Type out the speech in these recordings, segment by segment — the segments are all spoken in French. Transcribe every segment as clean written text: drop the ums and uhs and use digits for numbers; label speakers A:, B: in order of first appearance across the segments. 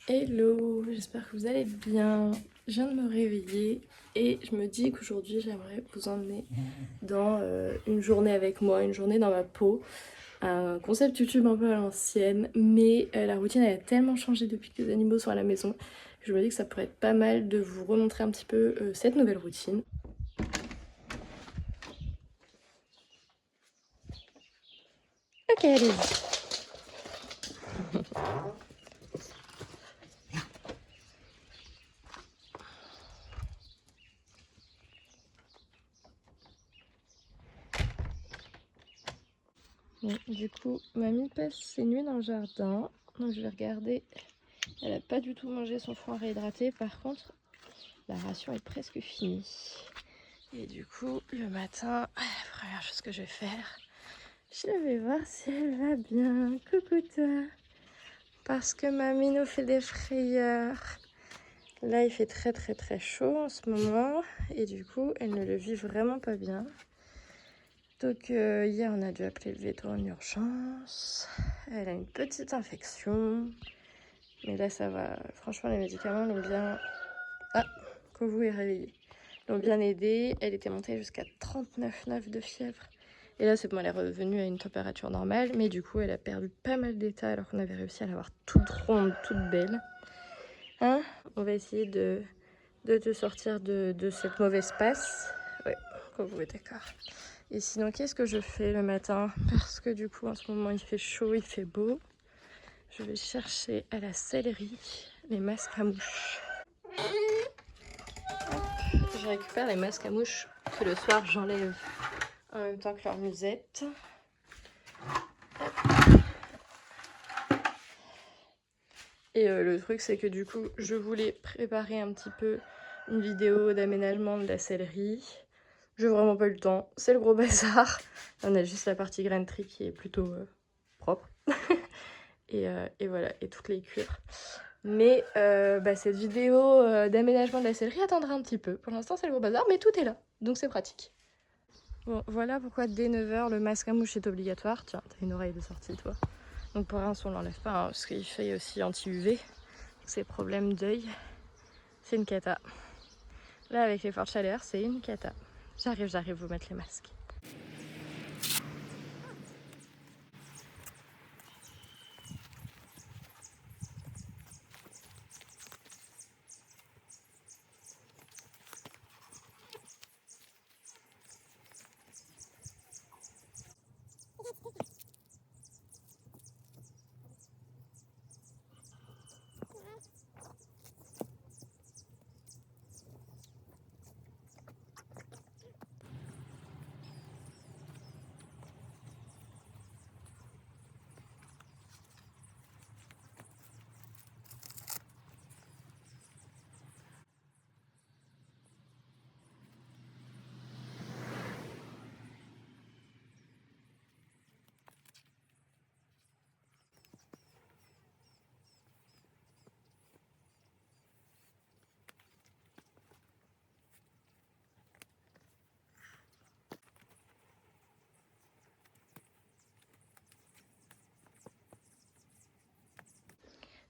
A: Hello, j'espère que vous allez bien. Je viens de me réveiller et je me dis qu'aujourd'hui j'aimerais vous emmener dans une journée avec moi, une journée dans ma peau. Un concept YouTube un peu à l'ancienne, mais la routine elle a tellement changé depuis que les animaux sont à la maison. Je me dis que ça pourrait être pas mal de vous remontrer un petit peu cette nouvelle routine. Ok, allez-y. Bon, du coup, mamie passe ses nuits dans le jardin, donc je vais regarder. Elle a pas du tout mangé son foin réhydraté, par contre, la ration est presque finie. Et du coup, le matin, la première chose que je vais faire, je vais voir si elle va bien. Coucou toi. Parce que mamie nous fait des frayeurs. Là, il fait très chaud en ce moment. Et du coup, elle ne le vit vraiment pas bien. Donc hier, on a dû appeler le véto en urgence. Elle a une petite infection. Mais là, ça va. Franchement, les médicaments l'ont bien... Ah, Kovu est réveillée. L'ont bien aidée. Elle était montée jusqu'à 39,9 de fièvre. Et là, c'est bon, elle est revenue à une température normale. Mais du coup, elle a perdu pas mal d'état alors qu'on avait réussi à l'avoir toute ronde, toute belle. Hein? On va essayer de te sortir de cette mauvaise passe. Ouais, Kovu est d'accord. Et sinon, qu'est-ce que je fais le matin? Parce que du coup, en ce moment, il fait chaud, il fait beau. Je vais chercher à la sellerie les masques à mouches. Je récupère les masques à mouches que le soir j'enlève en même temps que leur musette. Et le truc c'est que du coup je voulais préparer un petit peu une vidéo d'aménagement de la sellerie. J'ai vraiment pas eu le temps, c'est le gros bazar. On a juste la partie grainerie qui est plutôt propre. et voilà, et toutes les cures. Mais cette vidéo d'aménagement de la sellerie attendra un petit peu. Pour l'instant c'est le gros bazar, mais tout est là, donc c'est pratique. Bon, voilà pourquoi dès 9h le masque à mouche est obligatoire. Tiens, t'as une oreille de sortie toi. Donc pour l'instant on l'enlève pas, hein, parce qu'il fait aussi anti-UV. Ces problèmes d'œil, c'est une cata. Là avec les fortes chaleurs, c'est une cata. J'arrive à vous mettre les masques.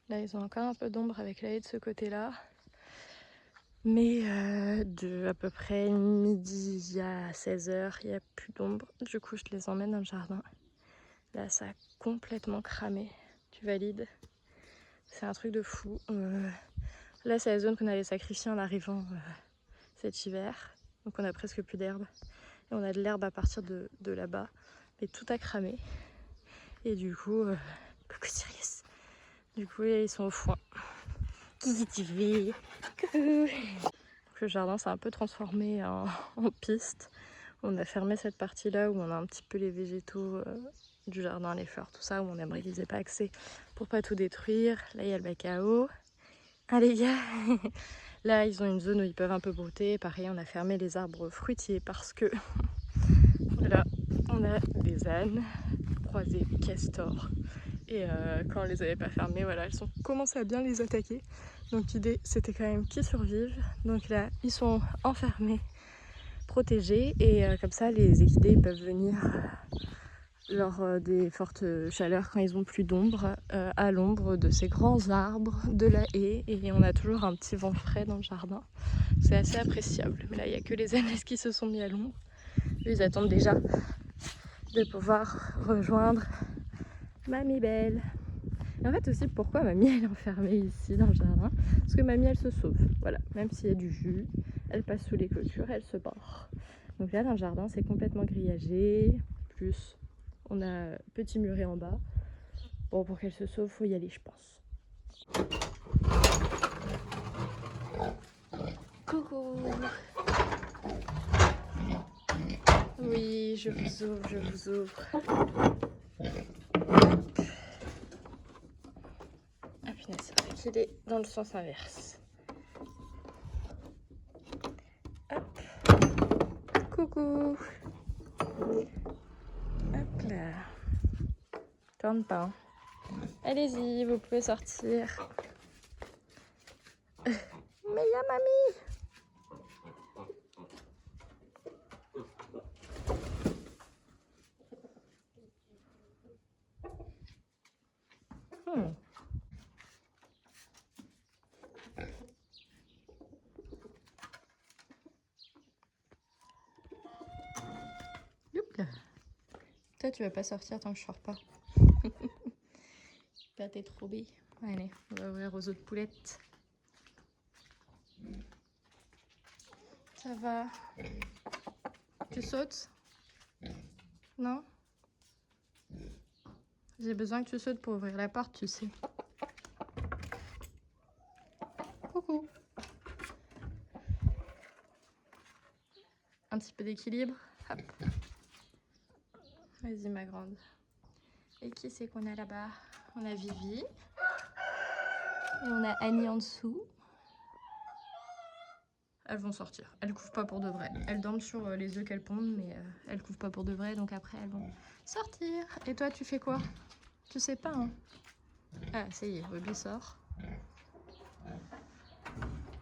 A: Là ils ont encore un peu d'ombre avec la haie de ce côté-là. Mais de à peu près midi à 16h, il n'y a plus d'ombre. Du coup je les emmène dans le jardin. Là ça a complètement cramé. Tu valides? C'est un truc de fou. Là c'est la zone qu'on avait sacrifiée en arrivant cet hiver. Donc on a presque plus d'herbe. Et on a de l'herbe à partir de là-bas. Mais tout a cramé. Et du coup, coucou Sirius. Du coup ils sont au foin. Qui tu fais? Coucou. Le jardin s'est un peu transformé en piste. On a fermé cette partie-là où on a un petit peu les végétaux du jardin, les fleurs, tout ça, où on aimerait qu'ils aient pas accès pour pas tout détruire. Là, il y a le bac à eau. Ah les gars. Là, ils ont une zone où ils peuvent un peu brouter. Pareil, on a fermé les arbres fruitiers parce que là, on a des ânes, croisés, castors. Et quand on les avait pas fermés, voilà, elles ont commencé à bien les attaquer. Donc l'idée, c'était quand même qu'ils survivent. Donc là, ils sont enfermés, protégés. Et comme ça, les équidés peuvent venir lors des fortes chaleurs quand ils ont plus d'ombre, à l'ombre de ces grands arbres, de la haie, et on a toujours un petit vent frais dans le jardin. C'est assez appréciable. Mais là, il n'y a que les ânes qui se sont mis à l'ombre. Ils attendent déjà de pouvoir rejoindre Mamie Belle. Et en fait aussi, pourquoi Mamie elle est enfermée ici dans le jardin? Parce que Mamie elle se sauve, voilà. Même s'il y a du jus, elle passe sous les clôtures, elle se barre. Donc là dans le jardin c'est complètement grillagé, plus on a petit muret en bas. Bon, pour qu'elle se sauve, faut y aller je pense. Coucou. Oui, je vous ouvre, je vous ouvre. Ah punaise, c'est vrai qu'il est dans le sens inverse. Hop. Coucou. Hop là. Tourne pas. Hein. Allez-y, vous pouvez sortir. Mais il y a mamie. Là. Toi, tu vas pas sortir tant que je sors pas. Là, t'es trop belle. Allez, on va ouvrir aux autres poulettes. Ça va? Tu sautes? Non? J'ai besoin que tu sautes pour ouvrir la porte, tu sais. Coucou. Un petit peu d'équilibre. Hop. Vas-y, ma grande. Et qui c'est qu'on a là-bas? On a Vivi. Et on a Annie en dessous. Elles vont sortir. Elles couvrent pas pour de vrai. Elles dorment sur les œufs qu'elles pondent, mais elles couvrent pas pour de vrai. Donc après, elles vont sortir. Et toi, tu fais quoi? Tu sais pas, hein? Ah, ça y est, Ruby sort.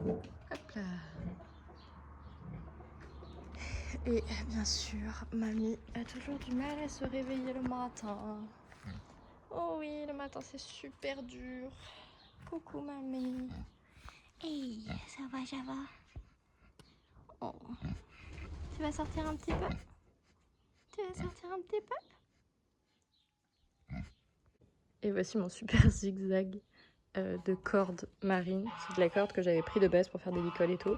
A: Hop là. Et bien sûr, mamie a toujours du mal à se réveiller le matin. Oh oui, le matin c'est super dur. Coucou mamie. Hey, ça va, ça va. Oh. Tu vas sortir un petit peu? Tu vas sortir un petit peu? Et voici mon super zigzag de corde marine. C'est de la corde que j'avais pris de base pour faire des licoles et tout.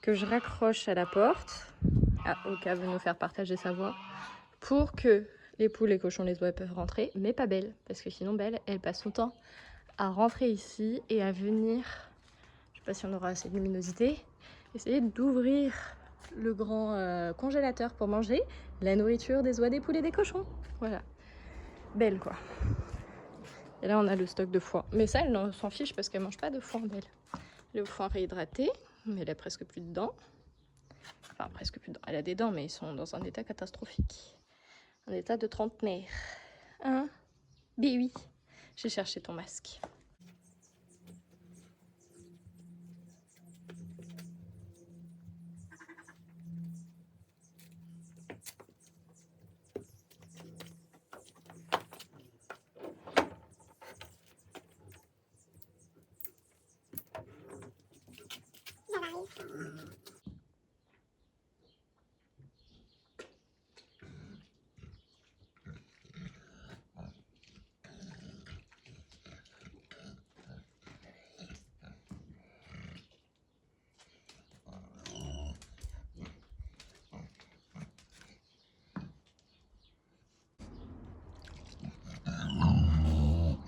A: Que je raccroche à la porte. Au cas veut nous faire partager sa voix. Pour que les poules, les cochons, les oies peuvent rentrer. Mais pas Belle. Parce que sinon Belle, elle passe son temps à rentrer ici et à venir, je sais pas si on aura assez de luminosité, essayer d'ouvrir le grand congélateur pour manger la nourriture des oies, des poules et des cochons. Voilà. Belle quoi. Et là on a le stock de foin. Mais ça elle s'en fiche parce qu'elle mange pas de foin Belle. Le foin réhydraté, mais elle a presque plus de dents. Enfin presque plus de dents. Elle a des dents mais ils sont dans un état catastrophique. Un état de trentenaire. Hein? Mais oui. J'ai cherché ton masque.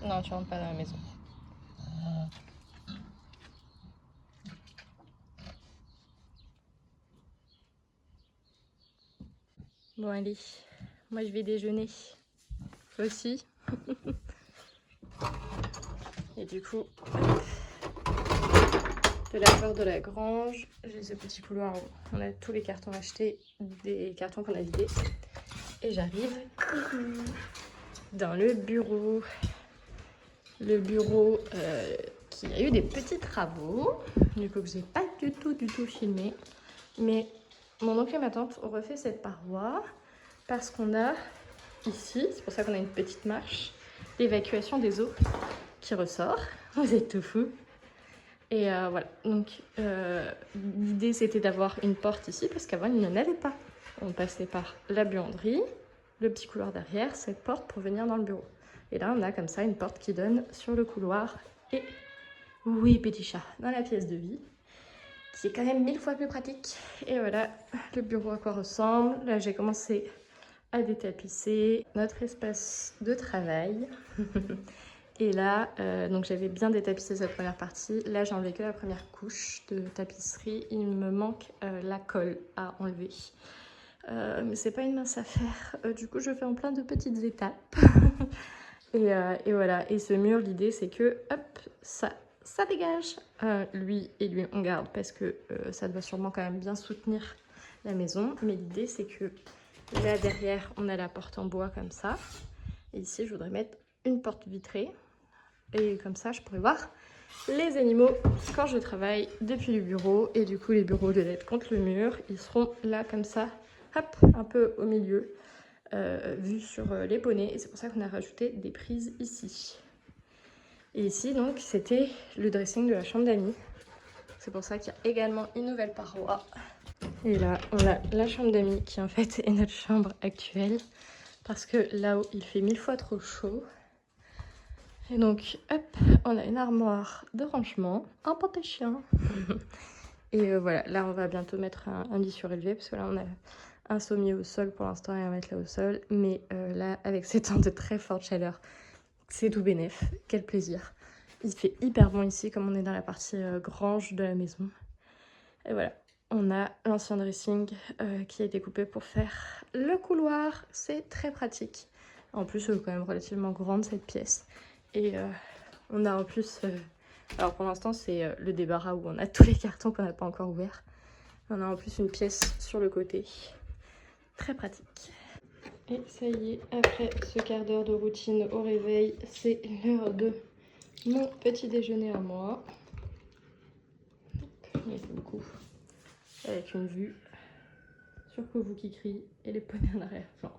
A: Non, tu rentres pas dans la maison. Bon allez, moi je vais déjeuner. Toi aussi. Et du coup, de la part de la grange, j'ai ce petit couloir où on a tous les cartons achetés, des cartons qu'on a vidés. Et j'arrive dans le bureau. Le bureau qui a eu des petits travaux, du coup que j'ai pas du tout filmé. Mais mon oncle et ma tante ont refait cette paroi parce qu'on a ici, c'est pour ça qu'on a une petite marche, l'évacuation des eaux qui ressort. Vous êtes tout fou. Et voilà, donc l'idée c'était d'avoir une porte ici parce qu'avant il n'y en avait pas. On passait par la buanderie, le petit couloir derrière, cette porte pour venir dans le bureau. Et là on a comme ça une porte qui donne sur le couloir et, oui petit chat, dans la pièce de vie, qui est quand même 1000 fois plus pratique. Et voilà le bureau à quoi ressemble. Là j'ai commencé à détapisser notre espace de travail. Et là, donc j'avais bien détapissé cette première partie. Là, j'ai enlevé que la première couche de tapisserie. Il me manque la colle à enlever. Mais c'est pas une mince affaire. Du coup, je fais en plein de petites étapes. et voilà. Et ce mur, l'idée, c'est que, hop, ça dégage. Lui, on garde parce que ça doit sûrement quand même bien soutenir la maison. Mais l'idée, c'est que là, derrière, on a la porte en bois comme ça. Et ici, je voudrais mettre une porte vitrée. Et comme ça, je pourrais voir les animaux quand je travaille depuis le bureau. Et du coup, les bureaux, au lieu d'être contre le mur, ils seront là comme ça, hop, un peu au milieu, vus sur les poneys. Et c'est pour ça qu'on a rajouté des prises ici. Et ici, donc, c'était le dressing de la chambre d'amis. C'est pour ça qu'il y a également une nouvelle paroi. Et là, on a la chambre d'amis qui, en fait, est notre chambre actuelle. Parce que là-haut, il fait 1000 fois trop chaud. Et donc, hop, on a une armoire de rangement, un porte-chien. Et voilà, là, on va bientôt mettre un lit surélevé, parce que là, on a un sommier au sol pour l'instant et un matelas au sol. Mais là, avec ces temps de très forte chaleur, c'est tout bénef. Quel plaisir. Il fait hyper bon ici, comme on est dans la partie grange de la maison. Et voilà, on a l'ancien dressing qui a été coupé pour faire le couloir. C'est très pratique. En plus, c'est quand même relativement grande cette pièce. Et on a en plus, alors pour l'instant c'est le débarras où on a tous les cartons qu'on n'a pas encore ouverts. On a en plus une pièce sur le côté, très pratique. Et ça y est, après ce quart d'heure de routine au réveil, c'est l'heure de mon petit déjeuner à moi. Il y a beaucoup, avec une vue sur Kovu qui crie et les poneys en arrière-plan.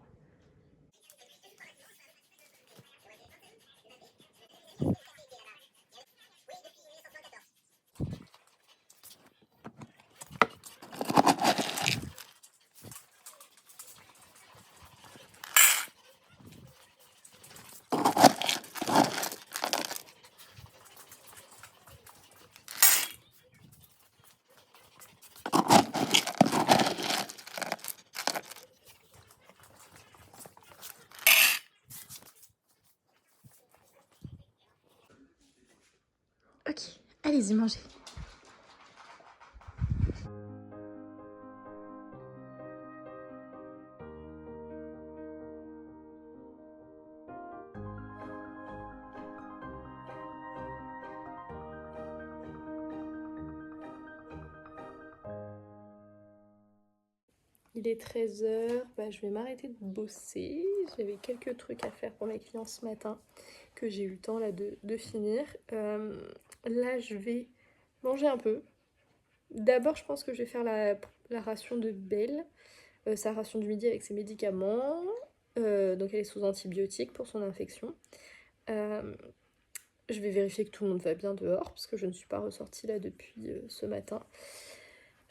A: Ok, allez-y, mangez. Il est 13h, je vais m'arrêter de bosser. J'avais quelques trucs à faire pour mes clients ce matin que j'ai eu le temps là de finir. Là, je vais manger un peu. D'abord, je pense que je vais faire la ration de Belle, sa ration du midi avec ses médicaments. Donc elle est sous antibiotiques pour son infection. Je vais vérifier que tout le monde va bien dehors parce que je ne suis pas ressortie là depuis ce matin.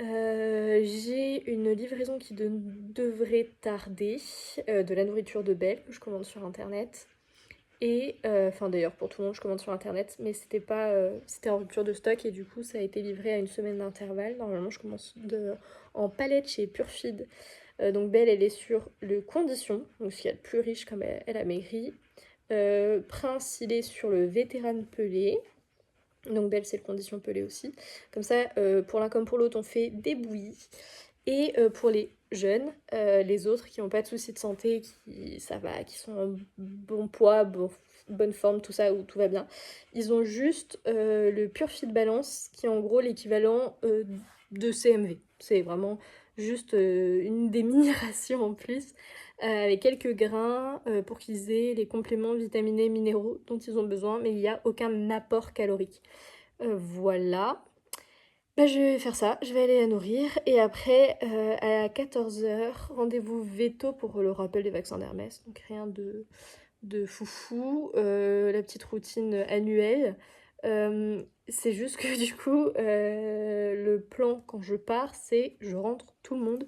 A: J'ai une livraison qui devrait tarder, de la nourriture de Belle que je commande sur internet. Et enfin d'ailleurs pour tout le monde je commande sur internet, mais c'était pas c'était en rupture de stock et du coup ça a été livré à une semaine d'intervalle. Normalement je commence en palette chez Purfeed. Donc Belle elle est sur le condition, donc ce qu'il y a de plus riche comme elle a maigri. Prince il est sur le vétéran pelé. Donc Belle c'est le condition pelé aussi. Comme ça pour l'un comme pour l'autre on fait des bouillies. Et pour les jeunes, les autres qui n'ont pas de soucis de santé, qui sont en bon poids, bonne forme, tout ça, où tout va bien, ils ont juste le Pure Fit Balance, qui est en gros l'équivalent de CMV. C'est vraiment juste une des mini-rations en plus, avec quelques grains pour qu'ils aient les compléments vitaminés minéraux dont ils ont besoin, mais il n'y a aucun apport calorique. Voilà. Bah, je vais faire ça, je vais aller la nourrir et après à 14 h, rendez-vous veto pour le rappel des vaccins d'Hermès, donc rien de foufou, la petite routine annuelle. C'est juste que du coup, le plan quand je pars, c'est je rentre tout le monde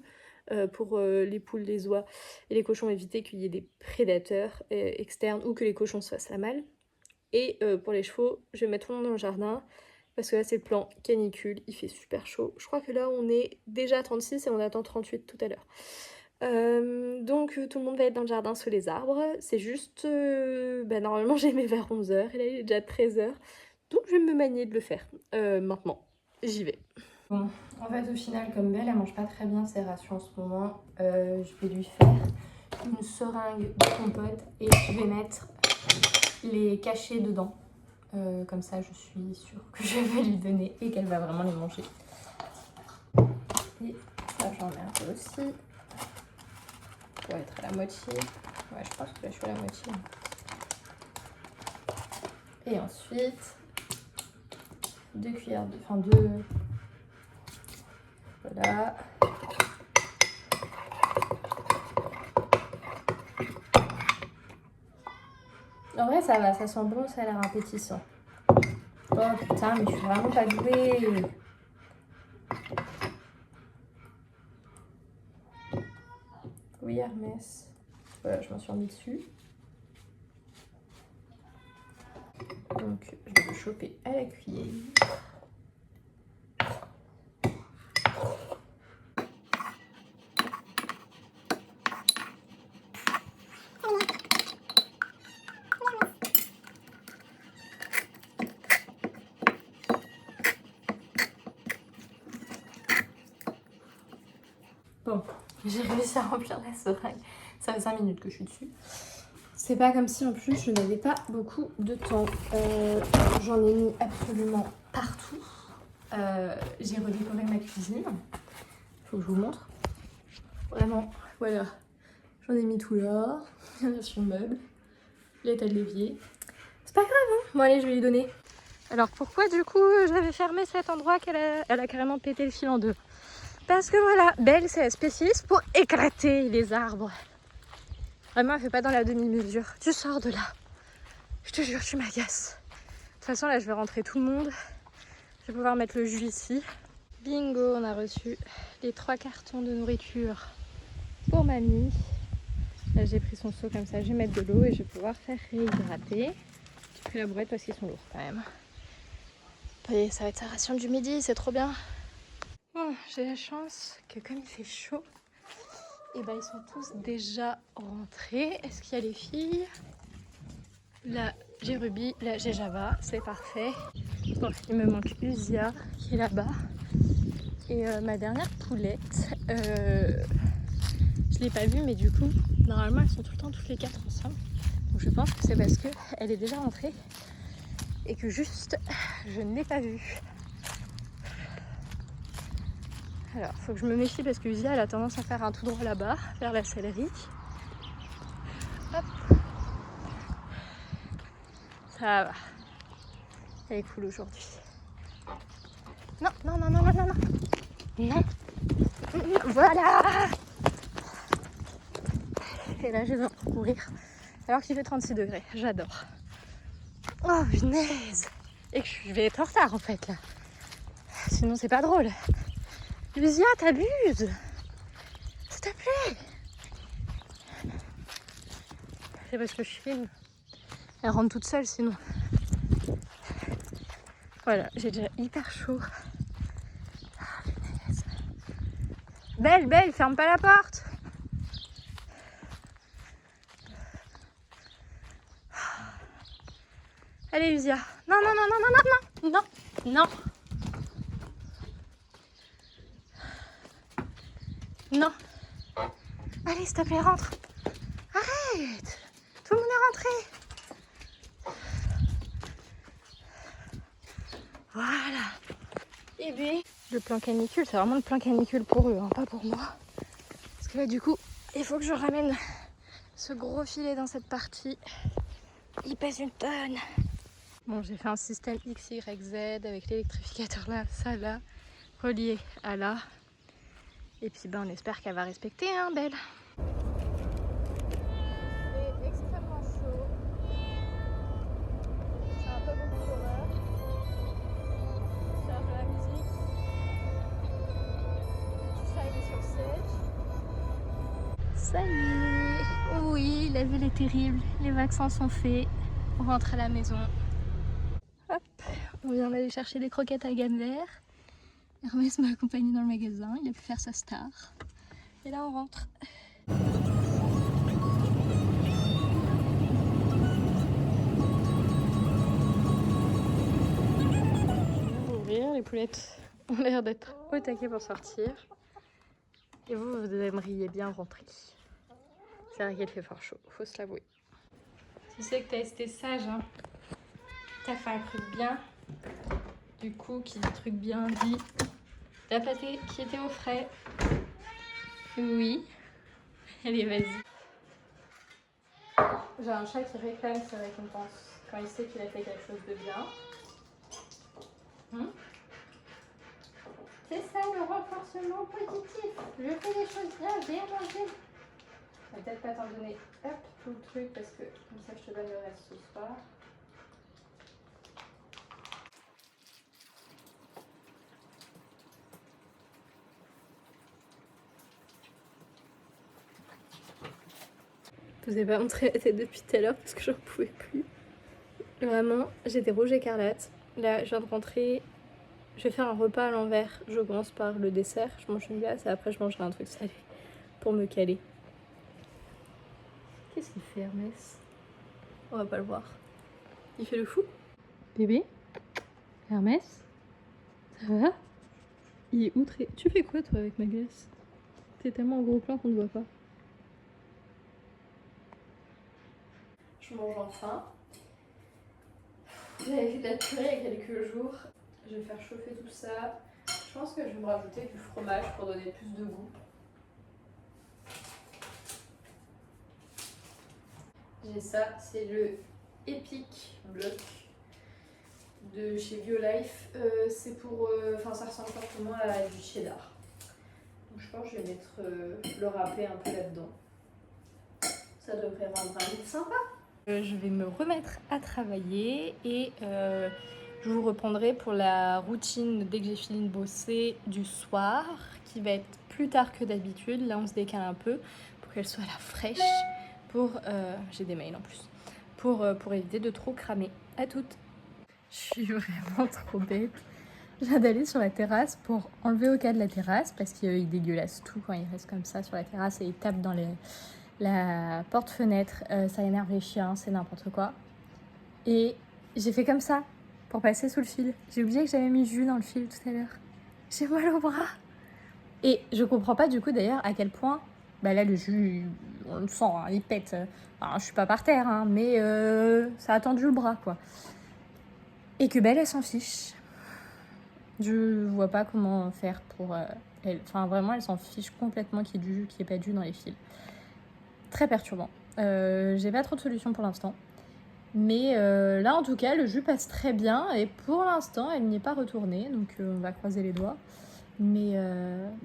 A: pour les poules, les oies et les cochons, éviter qu'il y ait des prédateurs externes ou que les cochons se fassent la malle. Et pour les chevaux, je vais mettre tout le monde dans le jardin parce que là c'est le plan canicule, il fait super chaud. Je crois que là on est déjà à 36 et on attend 38 tout à l'heure. Donc tout le monde va être dans le jardin sous les arbres. C'est juste, normalement j'aimais vers 11 h et là il est déjà 13 h. Donc je vais me manier de le faire. Maintenant, j'y vais. Bon, en fait au final comme Belle elle mange pas très bien ses rations en ce moment, je vais lui faire une seringue de compote et je vais mettre les cachets dedans. Comme ça je suis sûre que je vais lui donner et qu'elle va vraiment les manger. Et là j'en mets un peu aussi. Pour être à la moitié. Ouais, je pense que là je suis à la moitié. Et ensuite, 2 cuillères de... Enfin 2... Voilà. En vrai ça va, ça sent bon, ça a l'air appétissant. Oh putain, mais je suis vraiment pas douée. Oui, Hermès. Voilà, je m'en suis remis dessus. Donc, je vais le choper à la cuillère. Bon, j'ai réussi à remplir la seringue. Ça fait 5 minutes que je suis dessus. C'est pas comme si en plus je n'avais pas beaucoup de temps. J'en ai mis absolument partout. J'ai redécoré ma cuisine. Faut que je vous montre. Vraiment, voilà. J'en ai mis tout là. Sur le meuble. Les tas de l'évier. C'est pas grave, hein. Bon allez, je vais lui donner. Alors pourquoi du coup j'avais fermé cet endroit elle a carrément pété le fil en deux? Parce que voilà, Belle c'est la spécialiste pour éclater les arbres. Vraiment, elle fait pas dans la demi-mesure. Tu sors de là. Je te jure, tu m'agaces. De toute façon, là, je vais rentrer tout le monde. Je vais pouvoir mettre le jus ici. Bingo, on a reçu les 3 cartons de nourriture pour mamie. Là, j'ai pris son seau comme ça. Je vais mettre de l'eau et je vais pouvoir faire réhydrater. J'ai pris la brouette parce qu'ils sont lourds quand même. Et ça va être sa ration du midi, c'est trop bien. Bon, j'ai la chance que comme il fait chaud, et ben ils sont tous déjà rentrés. Est-ce qu'il y a les filles? Là, j'ai Ruby, là j'ai Java, c'est parfait. Bon, il me manque Usia qui est là-bas. Et ma dernière poulette, je l'ai pas vue, mais du coup, normalement elles sont tout le temps toutes les 4 ensemble. Donc je pense que c'est parce qu'elle est déjà rentrée et que juste je ne l'ai pas vue. Alors, faut que je me méfie parce que Usia elle a tendance à faire un tout droit là-bas, vers la sellerie. Hop. Ça va. Elle est cool aujourd'hui. Non, non, non, non, non, non, non. Non. Voilà. Et là, je vais courir. Alors qu'il fait 36 degrés. J'adore. Oh, punaise. Et que je vais être en retard, en fait, là. Sinon, c'est pas drôle. Lucia, t'abuses. S'il te plaît. C'est parce que je filme. Elle rentre toute seule, sinon. Voilà, j'ai déjà hyper chaud. Oh, punaise. Belle, Belle, ferme pas la porte. Allez, Usia. Non, non, non, non, non, non, non, non, non. Non. Allez, s'il te plaît, rentre. Arrête. Tout le monde est rentré. Voilà. Et bien, le plan canicule, c'est vraiment le plan canicule pour eux, hein, pas pour moi. Parce que là, du coup, il faut que je ramène ce gros filet dans cette partie. Il pèse 1 tonne. Bon, j'ai fait un système XYZ avec l'électrificateur là, ça là. reliée à là. Et puis on espère qu'elle va respecter, hein, Belle. C'est extrêmement chaud. C'est un peu beaucoup d'horreur. Je cherche de la musique. Petit chat il est sur stage. Ça y est. Oui, la ville est terrible. Les vaccins sont faits. On rentre à la maison. Hop, on vient d'aller chercher des croquettes à gamme vert. Hermès m'a accompagné dans le magasin. Il a pu faire sa star. Et là on rentre. Les poulettes ont l'air d'être au taquet pour sortir. Et vous aimeriez bien rentrer. C'est vrai qu'elle fait fort chaud, faut se l'avouer. Tu sais que t'as été sage, hein. T'as fait un truc bien. Du coup, qui dit truc bien dit la pâtée qui était au frais. Oui. Allez, vas-y. J'ai un chat qui réclame ses récompenses quand il sait qu'il a fait quelque chose de bien. C'est ça le renforcement positif. Je fais des choses bien, j'ai mangé. Je vais peut-être pas t'en donner tout le truc parce que comme ça je te donne le reste ce soir. Je vous ai pas montré la tête depuis tout à l'heure parce que j'en pouvais plus. Vraiment, j'étais rouge écarlate. Là, je viens de rentrer. Je vais faire un repas à l'envers. Je commence par le dessert. Je mange une glace et après je mangerai un truc salé pour me caler. Qu'est-ce qu'il fait, Hermès? On va pas le voir. Il fait le fou. Bébé? Hermès? Ça va? Il est outré. Tu fais quoi toi avec ma glace? T'es tellement en gros plan qu'on ne voit pas. Je mange enfin. J'avais fait de la purée il y a quelques jours. Je vais faire chauffer tout ça. Je pense que je vais me rajouter du fromage pour donner plus de goût. J'ai ça, c'est le Epic Block de chez BioLife. C'est pour. Enfin, ça ressemble fortement à du cheddar. Donc je pense que je vais mettre le râpé un peu là-dedans. Ça devrait rendre un mix sympa. Je vais me remettre à travailler et je vous reprendrai pour la routine dès que j'ai fini de bosser du soir, qui va être plus tard que d'habitude. Là, on se décale un peu pour qu'elle soit à la fraîche. J'ai des mails en plus. Pour éviter de trop cramer. À toutes. Je suis vraiment trop bête. Je viens d'aller sur la terrasse pour enlever Oka de la terrasse parce qu'il dégueulasse tout quand il reste comme ça sur la terrasse et il tape dans la porte-fenêtre. Ça énerve les chiens, c'est n'importe quoi. Et j'ai fait comme ça pour passer sous le fil. J'ai oublié que j'avais mis jus dans le fil tout à l'heure. J'ai mal au bras. Et je comprends pas du coup d'ailleurs à quel point, bah là le jus, on le sent, hein, il pète. Enfin, je suis pas par terre, hein, mais ça a tendu le bras quoi. Et que Belle elle s'en fiche. Je vois pas comment faire pour elle. Enfin vraiment elle s'en fiche complètement qu'il y ait du jus, qu'il n'y ait pas de jus dans les fils. Très perturbant. J'ai pas trop de solutions pour l'instant. Mais là en tout cas le jus passe très bien et pour l'instant elle n'y est pas retournée. Donc on va croiser les doigts. Mais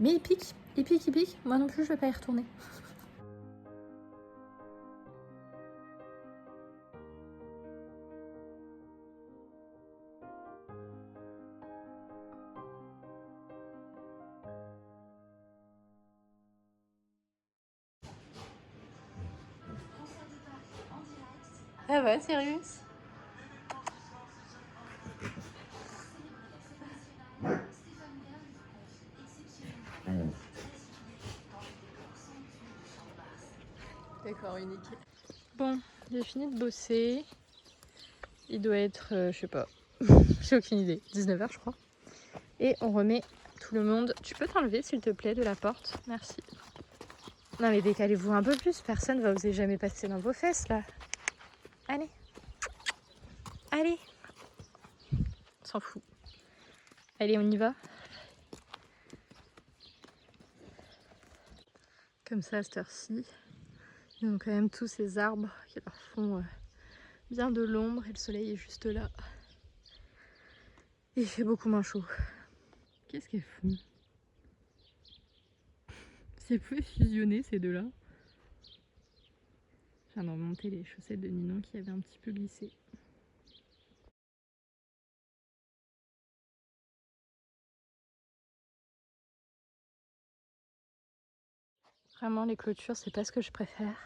A: il pique. Il pique. Moi non plus je vais pas y retourner. Ah ouais, Sirius? D'accord, unique. Bon, j'ai fini de bosser. Il doit être, je sais pas, j'ai aucune idée, 19h je crois. Et on remet tout le monde. Tu peux t'enlever s'il te plaît de la porte? Merci. Non mais décalez-vous un peu plus, personne va oser jamais passer dans vos fesses là. Allez. Allez. On s'en fout. Allez, on y va. Comme ça à cette heure-ci. Ils ont quand même tous ces arbres qui leur font bien de l'ombre et le soleil est juste là. Et il fait beaucoup moins chaud.
B: Qu'est-ce qu'elles font? Si elles pouvaient fusionner ces deux-là. Je viens de remonter les chaussettes de Ninon qui avaient un petit peu glissé. Vraiment, les clôtures, c'est pas ce que je préfère.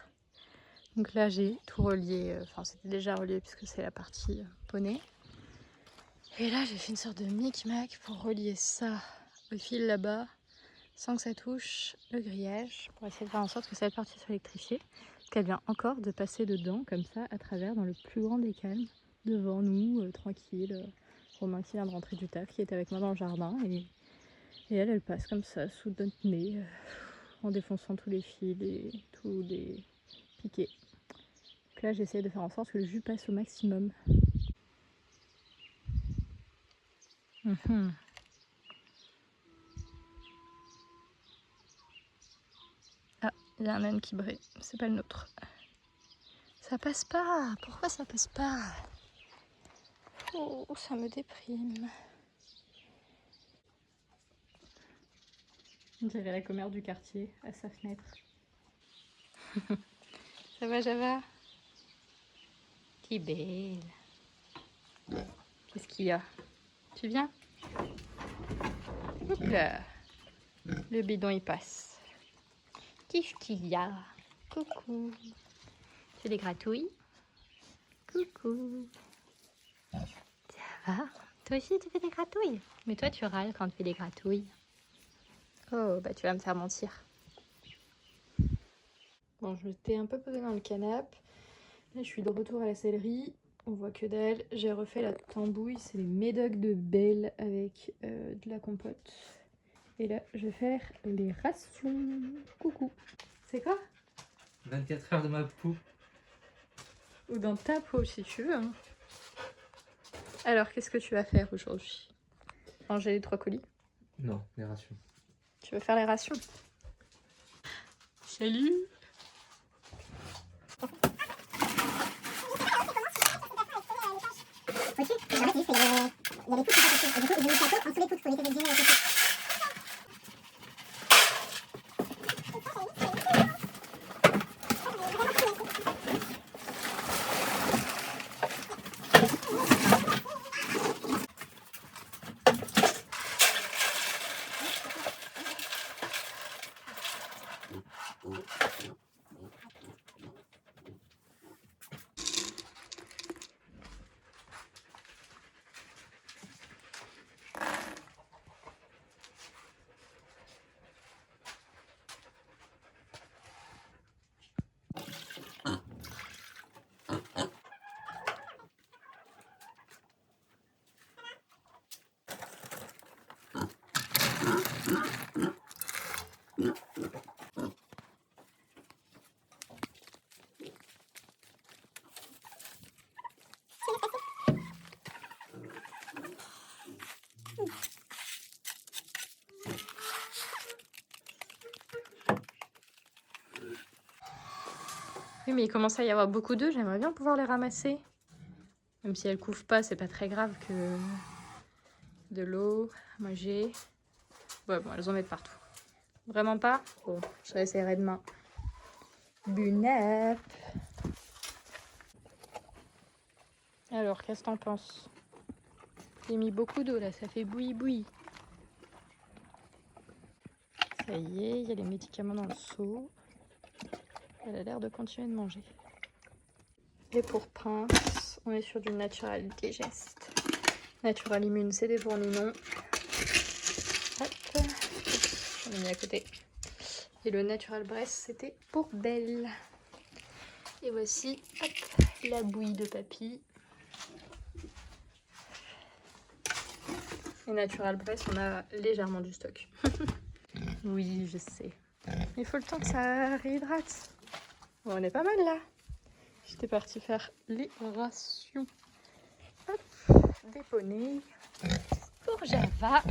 B: Donc là, j'ai tout relié. Enfin, c'était déjà relié puisque c'est la partie poney. Et là, j'ai fait une sorte de micmac pour relier ça au fil là-bas, sans que ça touche le grillage, pour essayer de faire en sorte que cette partie soit électrifiée. Parce qu'elle vient encore de passer dedans, comme ça, à travers, dans le plus grand des calmes, devant nous, tranquille. Romain qui vient de rentrer du taf, qui est avec moi dans le jardin. Et elle passe comme ça, sous notre nez, en défonçant tous les fils et tous les piquets. Donc là, j'essaie de faire en sorte que le jus passe au maximum. Ah, il y a un âne qui brille, c'est pas le nôtre. Ça passe pas, pourquoi ça passe pas? Oh, ça me déprime. On dirait la commère du quartier à sa fenêtre. Ça va, Java? Qui belle. Qu'est-ce qu'il y a? Tu viens? Hop là. Le bidon il passe. Qu'est-ce qu'il y a? Coucou. Tu fais des gratouilles? Coucou. Ça va? Toi aussi tu fais des gratouilles? Mais toi tu râles quand tu fais des gratouilles. Oh, bah tu vas me faire mentir. Bon, je m'étais un peu posée dans le canapé. Là, je suis de retour à la sellerie. On voit que dalle. J'ai refait la tambouille. C'est les médocs de Belle avec de la compote. Et là, je vais faire les rations. Coucou. C'est quoi?
C: 24 heures de ma peau.
B: Ou dans ta peau, si tu veux. Hein. Alors, qu'est-ce que tu vas faire aujourd'hui? Ranger les 3 colis?
C: Non, les rations.
B: Tu veux faire les rations? Salut! Oui, mais il commence à y avoir beaucoup d'œufs. J'aimerais bien pouvoir les ramasser. Même si elles couvrent pas, c'est pas très grave que de l'eau, manger. Ouais, bon, elles en mettent partout. Vraiment pas? Bon, je réessayerai demain. Bunep. Alors, qu'est-ce que t'en penses? J'ai mis beaucoup d'eau là, ça fait bouilli. Ça y est, il y a les médicaments dans le seau. Elle a l'air de continuer de manger. Et pour Prince, on est sur du Natural Digest. Natural Immune, c'était pour Ninon. Hop, j'en ai mis à côté. Et le Natural Breast, c'était pour Belle. Et voici, hop, la bouillie de papy. Et Natural Breast, on a légèrement du stock. Oui, je sais. Il faut le temps que ça réhydrate. Bon, on est pas mal là. J'étais partie faire les rations. Hop, des poneys. Pour Java.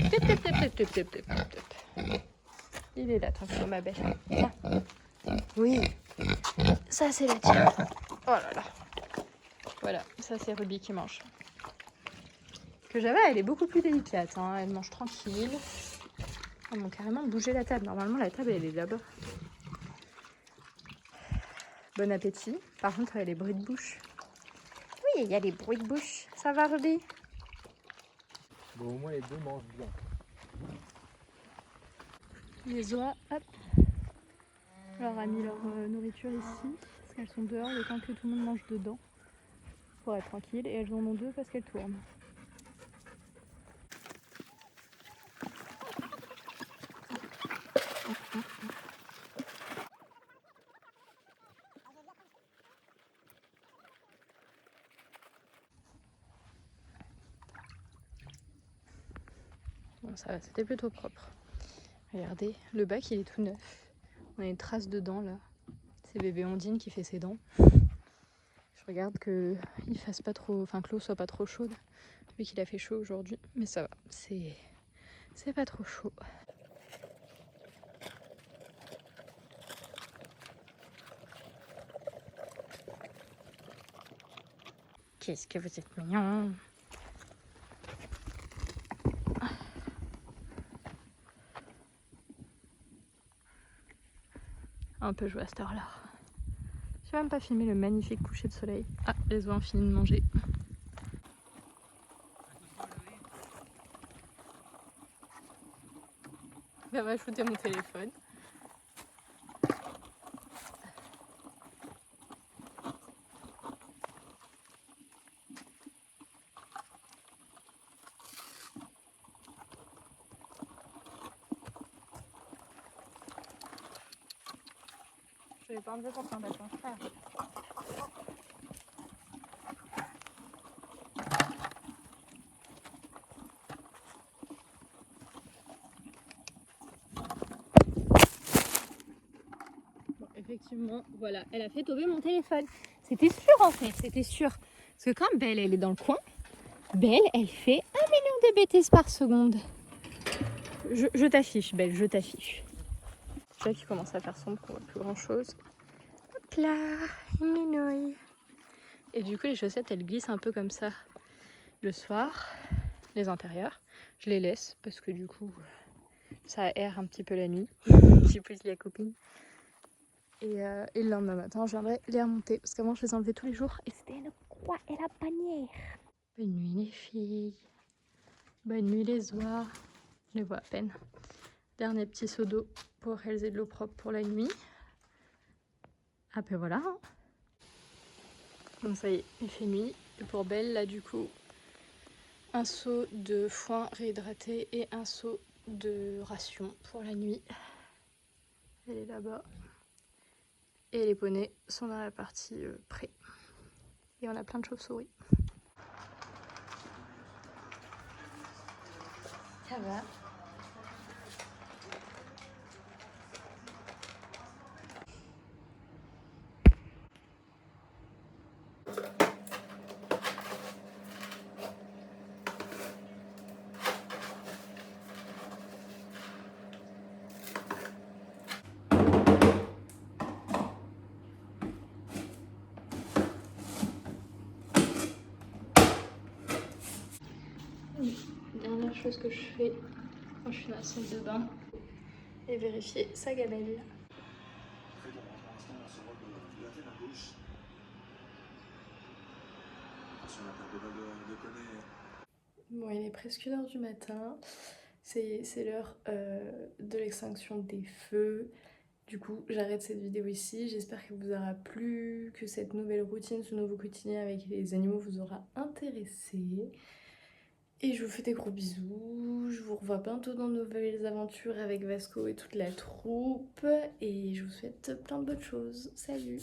B: Il est là, tranquille, ma belle. Tiens. Oui. Ça, c'est la tienne. Oh là là. Voilà, ça, c'est Ruby qui mange. que j'avais, elle est beaucoup plus délicate. Hein. Elle mange tranquille. Ils ont carrément bougé la table. Normalement, la table, elle est là-bas. Bon appétit. Par contre, il y a les bruits de bouche. Oui, il y a les bruits de bouche. Ça va, Ruby?
C: Bon, au moins les deux mangent bien.
B: Les oies, hop. On leur a mis leur nourriture ici. Parce qu'elles sont dehors le temps que tout le monde mange dedans. Pour être tranquille. Et elles en ont deux parce qu'elles tournent. Bon, ça va, c'était plutôt propre. Regardez, le bac il est tout neuf. On a une trace de dents là. C'est bébé Ondine qui fait ses dents. Je regarde que il fasse pas trop, enfin que l'eau soit pas trop chaude, vu qu'il a fait chaud aujourd'hui. Mais ça va, c'est pas trop chaud. Qu'est-ce que vous êtes mignon! Un peu joué à cette heure-là. J'ai même pas filmé le magnifique coucher de soleil. Ah, les oies ont fini de manger. Elle va shooter mon téléphone. Je vais pas enlever pour faire battre mon frère. Bon, effectivement, voilà, elle a fait tomber mon téléphone. C'était sûr en fait, c'était sûr. Parce que quand Belle, elle est dans le coin, Belle, elle fait 1 million de bêtises par seconde. Je t'affiche, Belle, je t'affiche. Déjà qui commence à faire sombre, qu'on voit plus grand chose. Hop là, une minouille. Et du coup, les chaussettes, elles glissent un peu comme ça le soir, les intérieurs. Je les laisse parce que du coup, ça aère un petit peu la nuit. J'ai pris la copine. Et le lendemain matin, je viendrai les remonter parce qu'avant, je les enlevais tous les jours et c'était une croix et la bannière. Bonne nuit, les filles. Bonne nuit, les oies. Je les vois à peine. Dernier petit seau d'eau pour réaliser de l'eau propre pour la nuit. Ah ben voilà. Donc ça y est, il fait nuit. Et pour Belle, là du coup, un seau de foin réhydraté et un seau de ration pour la nuit. Elle est là-bas. Et les poneys sont dans la partie près. Et on a plein de chauves-souris. Ça va. Dernière chose que je fais quand je suis dans la salle de bain et vérifier sa gamelle. Bon, il est presque 1h du matin. C'est l'heure de l'extinction des feux. Du coup, j'arrête cette vidéo ici. J'espère qu'elle vous aura plu, que cette nouvelle routine, ce nouveau quotidien avec les animaux vous aura intéressé. Et je vous fais des gros bisous. Je vous revois bientôt dans de nouvelles aventures avec Vasco et toute la troupe. Et je vous souhaite plein de bonnes choses. Salut!